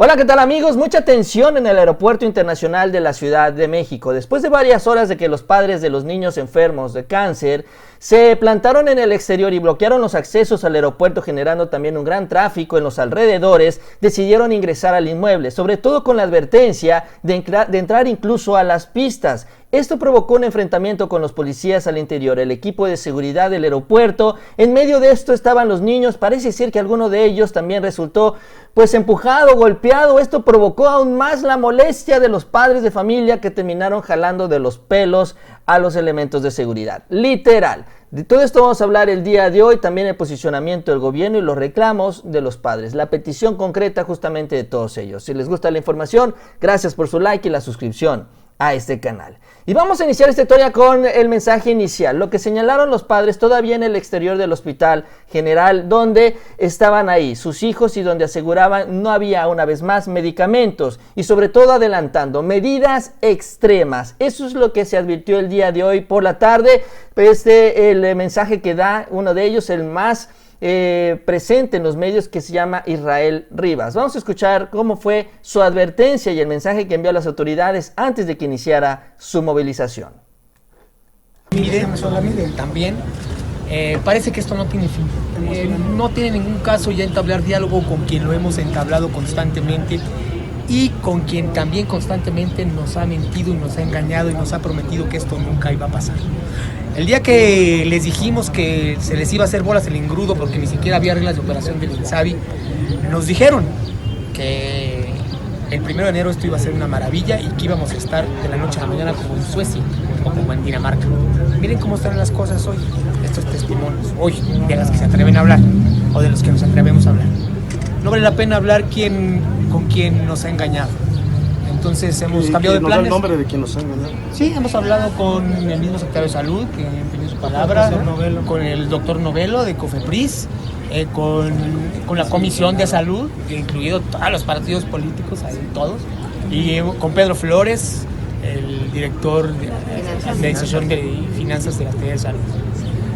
Hola, ¿qué tal amigos? Mucha tensión en el Aeropuerto Internacional de la Ciudad de México. Después de varias horas de que los padres de los niños enfermos de cáncer se plantaron en el exterior y bloquearon los accesos al aeropuerto, generando también un gran tráfico en los alrededores, decidieron ingresar al inmueble, sobre todo con la advertencia de entrar incluso a las pistas. Esto provocó un enfrentamiento con los policías al interior, el equipo de seguridad del aeropuerto. En medio de esto estaban los niños. Parece ser que alguno de ellos también resultó empujado, golpeado. Esto provocó aún más la molestia de los padres de familia, que terminaron jalando de los pelos a los elementos de seguridad. Literal. De todo esto vamos a hablar el día de hoy, también el posicionamiento del gobierno y los reclamos de los padres, la petición concreta justamente de todos ellos. Si les gusta la información, gracias por su like y la suscripción a este canal. Y vamos a iniciar esta historia con el mensaje inicial, lo que señalaron los padres todavía en el exterior del Hospital General, donde estaban ahí sus hijos y donde aseguraban no había, una vez más, medicamentos y sobre todo adelantando medidas extremas. Eso es lo que se advirtió el día de hoy por la tarde. El mensaje que da uno de ellos, el más presente en los medios, que se llama Israel Rivas. Vamos a escuchar cómo fue su advertencia y el mensaje que envió a las autoridades antes de que iniciara su movilización. También parece que esto no tiene fin. No tiene ningún caso ya entablar diálogo con quien lo hemos entablado constantemente y con quien también constantemente nos ha mentido y nos ha engañado y nos ha prometido que esto nunca iba a pasar. El día que les dijimos que se les iba a hacer bolas el engrudo porque ni siquiera había reglas de operación del INSABI, nos dijeron que el 1 de enero esto iba a ser una maravilla y que íbamos a estar de la noche a la mañana como en Suecia o como en Dinamarca. Miren cómo están las cosas hoy, estos testimonios, hoy, de las que se atreven a hablar o de los que nos atrevemos a hablar. No vale la pena hablar con quien nos ha engañado. Entonces hemos cambiado de planes. ¿Nos da el nombre de quien nos ha engañado? Sí, hemos hablado con el mismo secretario de Salud, que empeñó su palabra, con el doctor Novelo de COFEPRIS, con la Comisión de Salud, incluido todos los partidos políticos, ahí todos, y con Pedro Flores, el director de Administración de Finanzas de la Secretaría de Salud.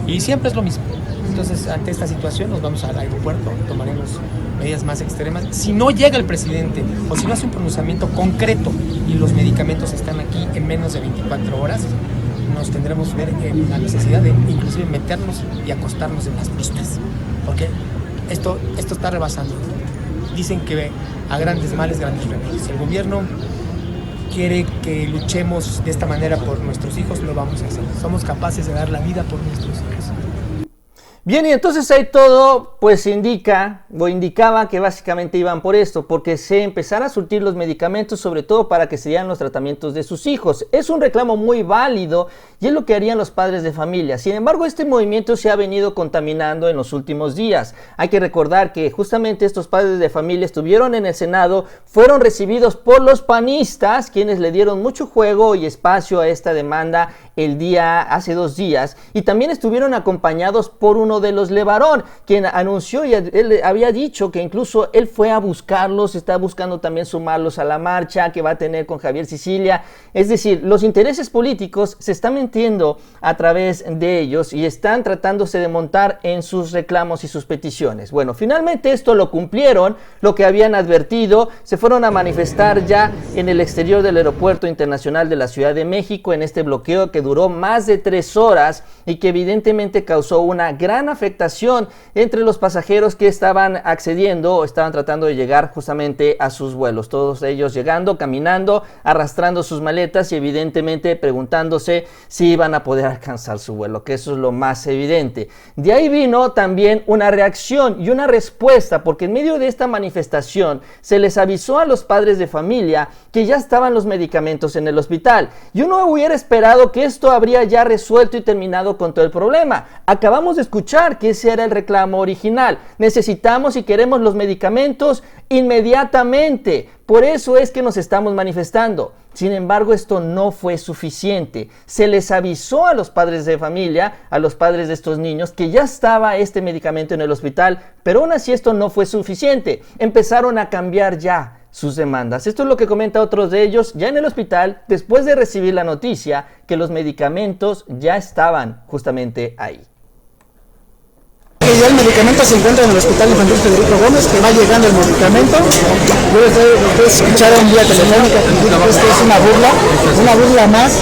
Y siempre es lo mismo. Entonces, ante esta situación, nos vamos al aeropuerto, tomaremos medidas más extremas. Si no llega el presidente o si no hace un pronunciamiento concreto y los medicamentos están aquí en menos de 24 horas, nos tendremos que ver en la necesidad de inclusive meternos y acostarnos en las pistas, porque esto está rebasando. Dicen que a grandes males, grandes remedios. El gobierno quiere que luchemos de esta manera por nuestros hijos, lo vamos a hacer. Somos capaces de dar la vida por nuestros hijos. Bien, y entonces ahí todo indicaba que básicamente iban por esto, porque se empezara a surtir los medicamentos, sobre todo para que se dieran los tratamientos de sus hijos. Es un reclamo muy válido y es lo que harían los padres de familia. Sin embargo, este movimiento se ha venido contaminando en los últimos días. Hay que recordar que justamente estos padres de familia estuvieron en el Senado, fueron recibidos por los panistas, quienes le dieron mucho juego y espacio a esta demanda hace 2 días, y también estuvieron acompañados por uno de los Levarón, quien anunció y él había dicho que incluso él fue a buscarlos, está buscando también sumarlos a la marcha que va a tener con Javier Sicilia. Es decir, los intereses políticos se están metiendo a través de ellos y están tratándose de montar en sus reclamos y sus peticiones. Bueno, finalmente esto lo cumplieron, lo que habían advertido. Se fueron a manifestar ya en el exterior del Aeropuerto Internacional de la Ciudad de México en este bloqueo que duró más de 3 horas y que evidentemente causó una gran afectación entre los pasajeros que estaban accediendo o estaban tratando de llegar justamente a sus vuelos. Todos ellos llegando, caminando, arrastrando sus maletas y evidentemente preguntándose si iban a poder alcanzar su vuelo, que eso es lo más evidente. De ahí vino también una reacción y una respuesta, porque en medio de esta manifestación se les avisó a los padres de familia que ya estaban los medicamentos en el hospital. Y uno hubiera esperado que esto habría ya resuelto y terminado con todo el problema. Acabamos de escuchar que ese era el reclamo original. Necesitamos y queremos los medicamentos inmediatamente. Por eso es que nos estamos manifestando. Sin embargo, esto no fue suficiente. Se les avisó a los padres de familia, a los padres de estos niños, que ya estaba este medicamento en el hospital, pero aún así esto no fue suficiente. Empezaron a cambiar ya sus demandas. Esto es lo que comenta otros de ellos ya en el hospital, después de recibir la noticia que los medicamentos ya estaban justamente ahí. Que ya el medicamento se encuentra en el Hospital Infantil Federico Gómez, que va llegando el medicamento. Yo les escucharon vía telefónica que esto es una burla más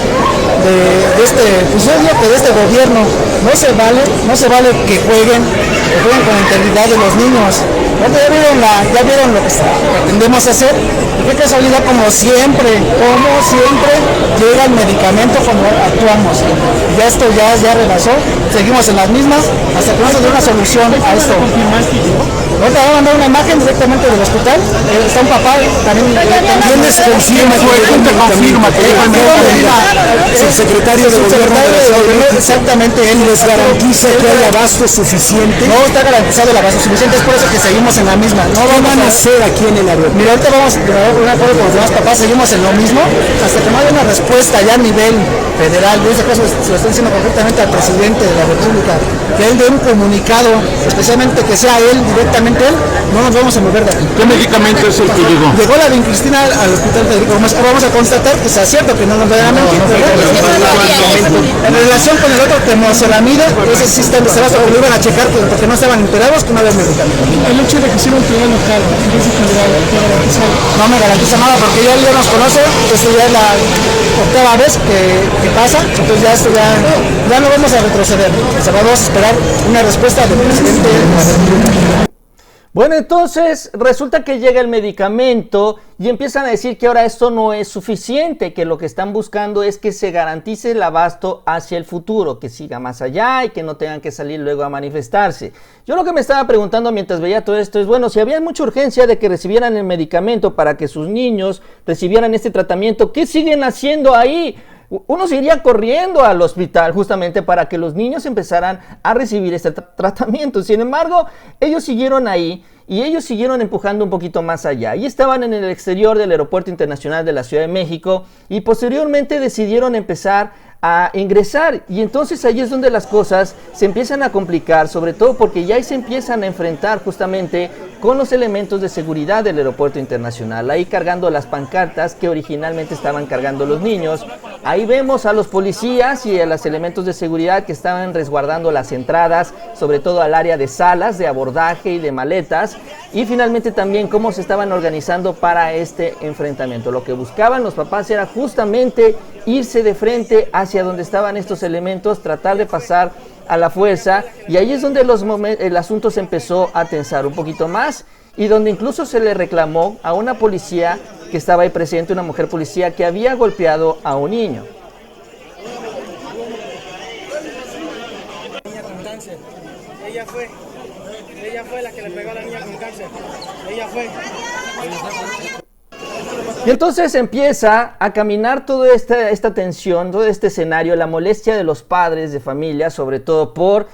de este episodio, que de este gobierno. No se vale que jueguen con la integridad de los niños. Ya vieron lo que pretendemos hacer. Y qué casualidad, como siempre, llega el medicamento como actuamos. Ya esto ya rebasó, seguimos en las mismas, hasta que no se dé una solución a esto. Ahorita voy a mandar una imagen directamente del hospital. Está un papá también. ¿Quién confirma que el secretario de gobierno? Exactamente, él les garantiza que hay abasto suficiente. No está garantizado el abasto suficiente, es por eso que seguimos en la misma. No van a hacer aquí en el aeropuerto. Mira, ahorita vamos a un acuerdo con los demás papás, seguimos en lo mismo, hasta que no haya una respuesta ya a nivel federal. En este caso se lo estoy diciendo concretamente al presidente de la República, que él dé un comunicado, especialmente que sea él, directamente él, no nos vamos a mover de aquí. ¿Qué medicamento es el que llegó? Llegó la vincristina al Hospital Federico Gómez. Vamos a constatar que sea cierto, que no nos vayan a mentir. En relación con el otro temozolamida, ese sí está en desabasto, que lo iban a checar porque no estaban enterados que no había medicamento. El hecho de que sea un primer local, no me garantiza nada porque ya nos conoce, esto ya es la octava vez que pasa, entonces ya esto ya no vamos a retroceder, vamos a esperar una respuesta del presidente de la República. Bueno, entonces resulta que llega el medicamento y empiezan a decir que ahora esto no es suficiente, que lo que están buscando es que se garantice el abasto hacia el futuro, que siga más allá y que no tengan que salir luego a manifestarse. Yo lo que me estaba preguntando mientras veía todo esto es, bueno, si había mucha urgencia de que recibieran el medicamento para que sus niños recibieran este tratamiento, ¿qué siguen haciendo ahí? Uno se iría corriendo al hospital justamente para que los niños empezaran a recibir este tratamiento. Sin embargo, ellos siguieron ahí y ellos siguieron empujando un poquito más allá. Y estaban en el exterior del Aeropuerto Internacional de la Ciudad de México y posteriormente decidieron empezar a ingresar. Y entonces ahí es donde las cosas se empiezan a complicar, sobre todo porque ya se empiezan a enfrentar justamente con los elementos de seguridad del Aeropuerto Internacional, ahí cargando las pancartas que originalmente estaban cargando los niños. Ahí vemos a los policías y a los elementos de seguridad que estaban resguardando las entradas, sobre todo al área de salas de abordaje y de maletas, y finalmente también cómo se estaban organizando para este enfrentamiento. Lo que buscaban los papás era justamente irse de frente hacia donde estaban estos elementos, tratar de pasar a la fuerza, y ahí es donde el asunto se empezó a tensar un poquito más, y donde incluso se le reclamó a una policía que estaba ahí presente, una mujer policía que había golpeado a un niño. Ella fue la que le pegó a la niña con cáncer. Ella fue. Y entonces empieza a caminar toda esta tensión, todo este escenario, la molestia de los padres de familia, sobre todo por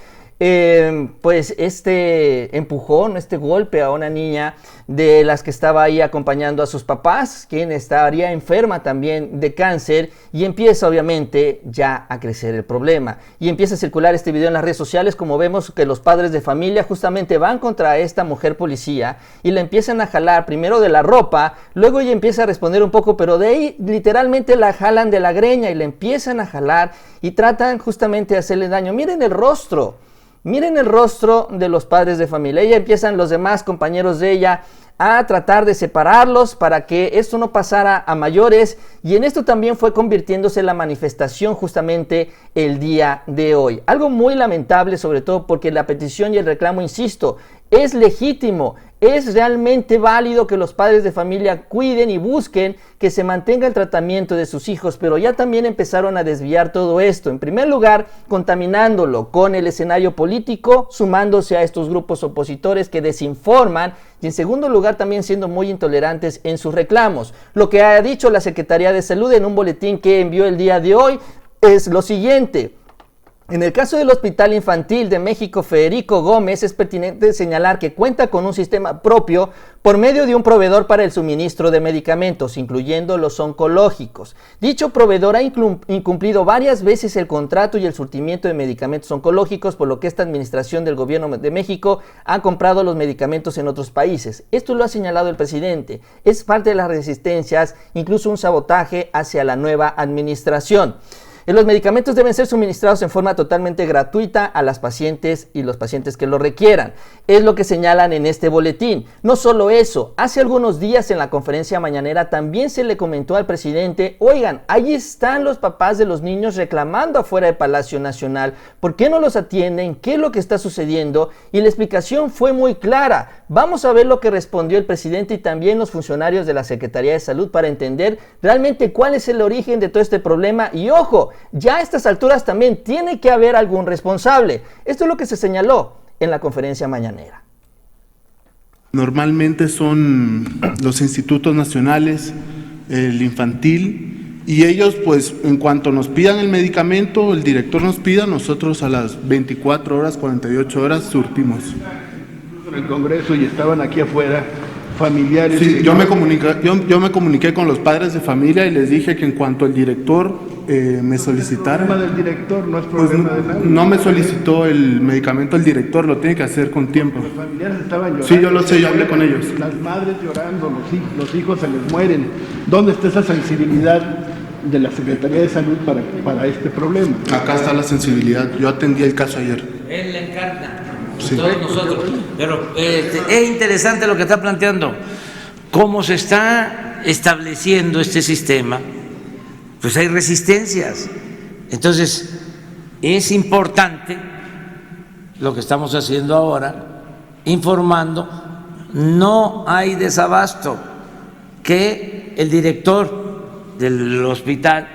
pues este empujón, este golpe a una niña de las que estaba ahí acompañando a sus papás, quien estaría enferma también de cáncer, y empieza obviamente ya a crecer el problema y empieza a circular este video en las redes sociales, como vemos que los padres de familia justamente van contra esta mujer policía y la empiezan a jalar primero de la ropa, luego ella empieza a responder un poco, pero de ahí literalmente la jalan de la greña y la empiezan a jalar y tratan justamente de hacerle daño. Miren el rostro de los padres de familia. Ella empiezan los demás compañeros de ella a tratar de separarlos para que esto no pasara a mayores, y en esto también fue convirtiéndose la manifestación justamente el día de hoy. Algo muy lamentable, sobre todo porque la petición y el reclamo, insisto, es legítimo. Es realmente válido que los padres de familia cuiden y busquen que se mantenga el tratamiento de sus hijos, pero ya también empezaron a desviar todo esto. En primer lugar, contaminándolo con el escenario político, sumándose a estos grupos opositores que desinforman, y en segundo lugar también siendo muy intolerantes en sus reclamos. Lo que ha dicho la Secretaría de Salud en un boletín que envió el día de hoy es lo siguiente: en el caso del Hospital Infantil de México Federico Gómez, es pertinente señalar que cuenta con un sistema propio por medio de un proveedor para el suministro de medicamentos, incluyendo los oncológicos. Dicho proveedor ha incumplido varias veces el contrato y el surtimiento de medicamentos oncológicos, por lo que esta administración del gobierno de México ha comprado los medicamentos en otros países. Esto lo ha señalado el presidente. Es parte de las resistencias, incluso un sabotaje hacia la nueva administración. Los medicamentos deben ser suministrados en forma totalmente gratuita a las pacientes y los pacientes que lo requieran. Es lo que señalan en este boletín. No solo eso, hace algunos días en la conferencia mañanera también se le comentó al presidente, oigan, ahí están los papás de los niños reclamando afuera del Palacio Nacional. ¿Por qué no los atienden? ¿Qué es lo que está sucediendo? Y la explicación fue muy clara. Vamos a ver lo que respondió el presidente y también los funcionarios de la Secretaría de Salud para entender realmente cuál es el origen de todo este problema. Y ojo, ya a estas alturas también tiene que haber algún responsable. Esto es lo que se señaló en la conferencia mañanera. Normalmente son los institutos nacionales, el infantil, y ellos pues en cuanto nos pidan el medicamento, el director nos pida, nosotros a las 24 horas, 48 horas surtimos. En el Congreso y estaban aquí afuera familiares. Sí, yo me comuniqué con los padres de familia y les dije que en cuanto el director me solicitara. El problema del director no es problema de nadie. No me solicitó el medicamento el director, lo tiene que hacer con tiempo. Los familiares estaban llorando. Sí, yo lo sé, yo hablé con ellos. Las madres llorando, los hijos se les mueren. ¿Dónde está esa sensibilidad de la Secretaría de Salud para este problema? Acá está la sensibilidad, yo atendí el caso ayer. Él le encarna, sí. Todos nosotros. Pero es interesante lo que está planteando. Cómo se está estableciendo este sistema, pues hay resistencias. Entonces, es importante lo que estamos haciendo ahora, informando, no hay desabasto, que el director del hospital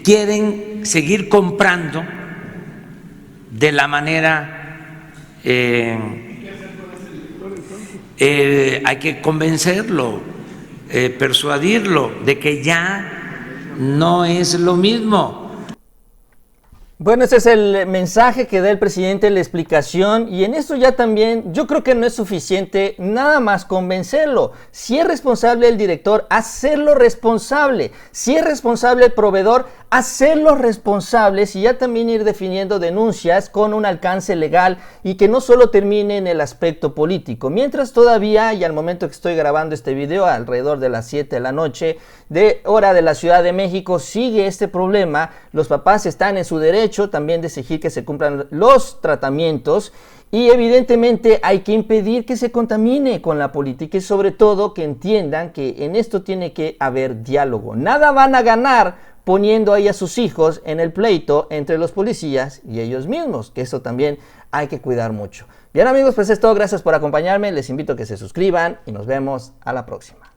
quieren seguir comprando de la manera, hay que convencerlo, persuadirlo de que ya no es lo mismo. Bueno, ese es el mensaje que da el presidente, la explicación, y en esto ya también yo creo que no es suficiente nada más convencerlo. Si es responsable el director, hacerlo responsable. Si es responsable el proveedor, hacerlos responsables y ya también ir definiendo denuncias con un alcance legal y que no solo termine en el aspecto político. Mientras todavía, y al momento que estoy grabando este video, alrededor de las 7 de la noche, de hora de la Ciudad de México, sigue este problema. Los papás están en su derecho también de exigir que se cumplan los tratamientos y evidentemente hay que impedir que se contamine con la política y sobre todo que entiendan que en esto tiene que haber diálogo. Nada van a ganar poniendo ahí a sus hijos en el pleito entre los policías y ellos mismos, que eso también hay que cuidar mucho. Bien amigos, pues es todo, gracias por acompañarme, les invito a que se suscriban y nos vemos a la próxima.